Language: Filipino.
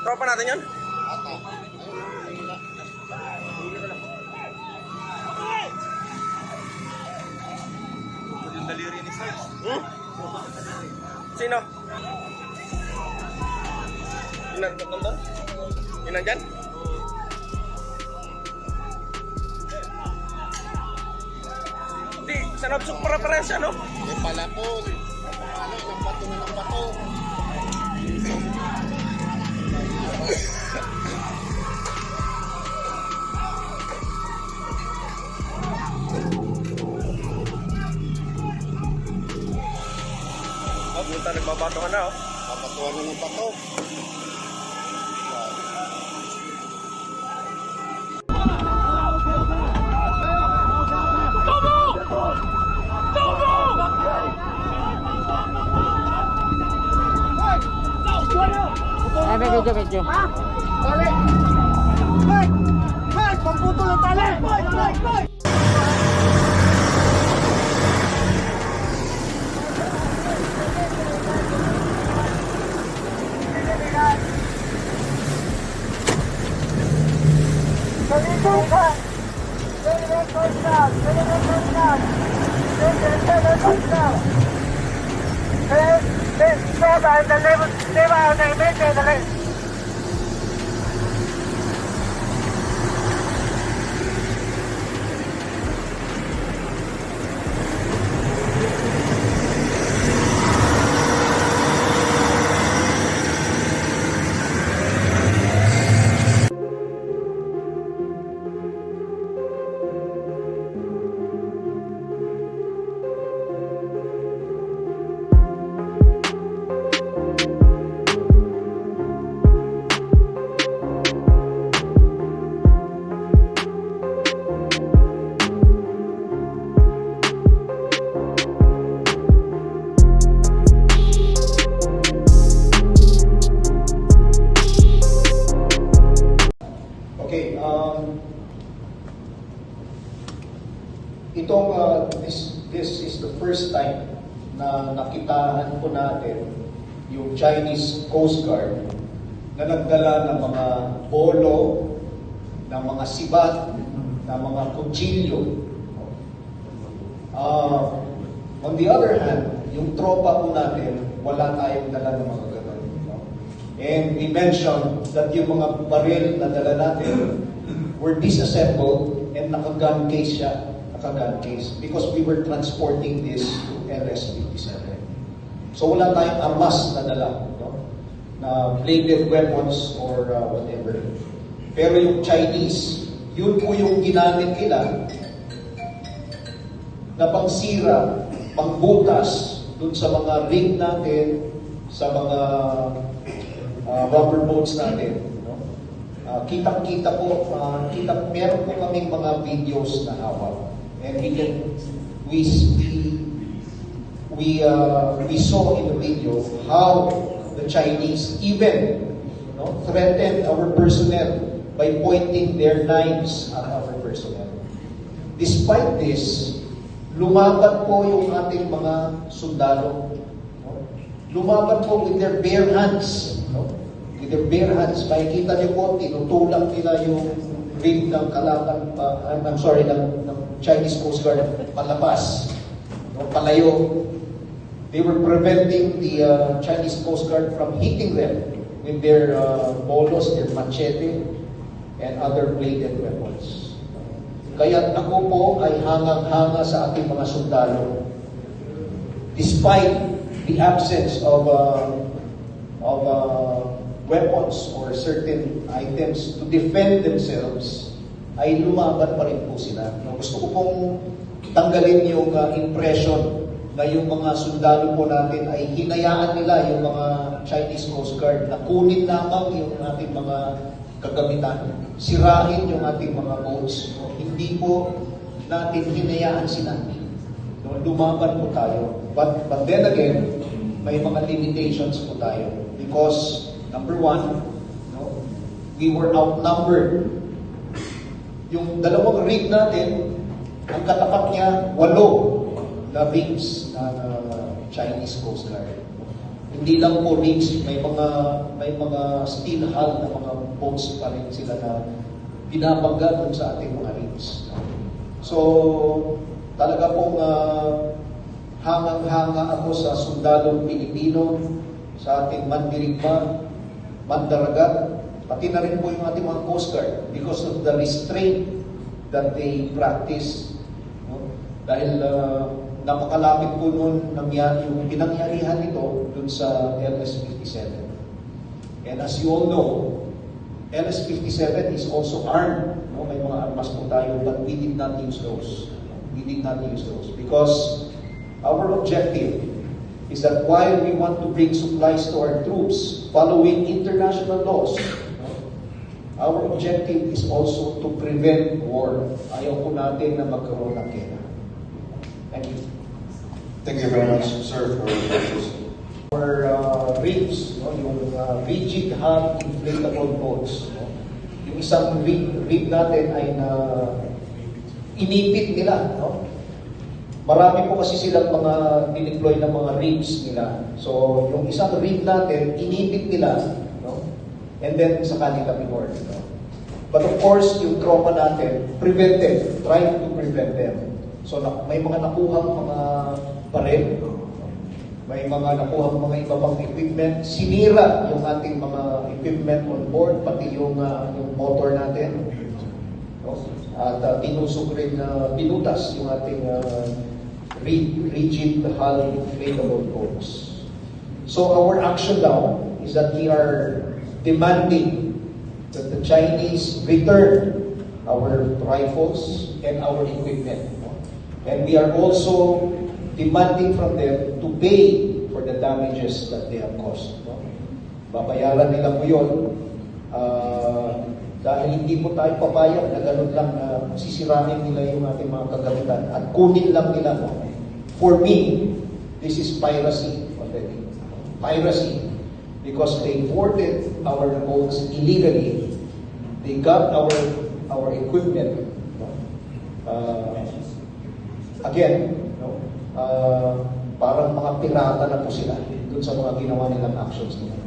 Tropa natin yun? Ata. Yung daliri ni Sarge. Hmm? Sino? Nandun? Yung nandyan? Hindi, sa nabsok para siya, no? May palapon. Ano, ng bato na ng bato. Oh, punta nagbabato ka na, oh. Papatuan na ng bato. Medyo. Tali! Mike! Mike! Pagputol ng tali! Mike! Okay, this is the first time na nakitahan po natin yung Chinese Coast Guard na nagdala ng mga polo, ng mga sibat, ng mga kutsilyo. On the other hand, yung tropa po natin, wala tayong dala ng mga ganun. And we mentioned that yung mga baril na dala natin were disassembled and naka-gun case siya. Naka-gun case. Because we were transporting this to LS-57. So wala tayong armas na dala. No? Na bladed weapons or whatever. Pero yung Chinese, yun po yung ginamit nila na pangsira, pangbutas dun sa mga rig natin, sa mga rubber boats natin. No? Kitang-kita po, meron po kaming mga videos na hawak. And we saw in the video how the Chinese even threatened our personnel by pointing their knives at our personnel. Despite this, lumaban po yung ating mga sundalo. No? Lumaban po with their bare hands. No? With their bare hands. Makikita niyo po, tinutulak nila yung rig ng kalaban, ng Chinese Coast Guard palabas. No? Palayo. They were preventing the Chinese Coast Guard from hitting them with their bolos, their machete, and other bladed weapons. Kaya ako po ay hangang-hanga sa ating mga sundalo. Despite the absence of weapons or certain items to defend themselves, ay lumaban pa rin po sila. Gusto ko pong tanggalin yung impression na yung mga sundalo po natin ay hinayaan nila yung mga Chinese Coast Guard na kunin lamang yung ating mga kagamitan, sirahin yung ating mga boats. Hindi po natin hinayaan sila. Lumaban po tayo. But then again, may mga limitations po tayo. Because, number one, we were outnumbered. Yung dalawang rig natin, ang katapat niya, 8 na rigs na Chinese Coast Guard. hindi lang po rigs, may mga steel hull na mga boats pa rin sila na binabangga dun sa ating mga rigs. So, talaga pong hangang-hanga ako sa sundalong Pilipino, sa ating mandirigma, mandaragat, pati na rin po yung ating mga Coast Guard because of the restraint that they practice. No? Dahil napakalapit po noon yung pinangyarihan nito dun sa LS-57. And as you all know, LS-57 is also armed. No? May mga armas po tayo, but we did not use those. We did not use those because our objective is that while we want to bring supplies to our troops following international laws, our objective is also to prevent war. Ayaw po natin na magkaroon ng kena. Thank you. Thank you very much, sir, for your answers. Our rigs, no, yung rigid hull inflatable boats. No? Yung isang rig natin ay inipit nila. No? Marami po kasi silang mga dineploy na mga rigs nila. So, yung isang rig natin, inipit nila. No? And then, sa kanila pinord. No? But of course, yung trauma natin, prevented, trying to prevent them. So, may mga nakuhang mga baril, may mga nakuhang mga iba pang equipment, sinira yung ating mga equipment on board, pati yung motor natin. No? At tinusok rin pinutas yung ating rigid hull inflatable boats. So our action now is that we are demanding that the Chinese return our rifles and our equipment. And we are also demanding from them to pay for the damages that they have caused. Babayaran nila po yun dahil hindi po tayo papayag na ganun lang sisiramin nila yung ating mga kagamitan at kunin lang nila. For me, this is piracy already. Piracy. Because they boarded our boats illegally. They got our equipment. Again, parang mga pirata na po sila dun sa mga ginawa nilang actions nila.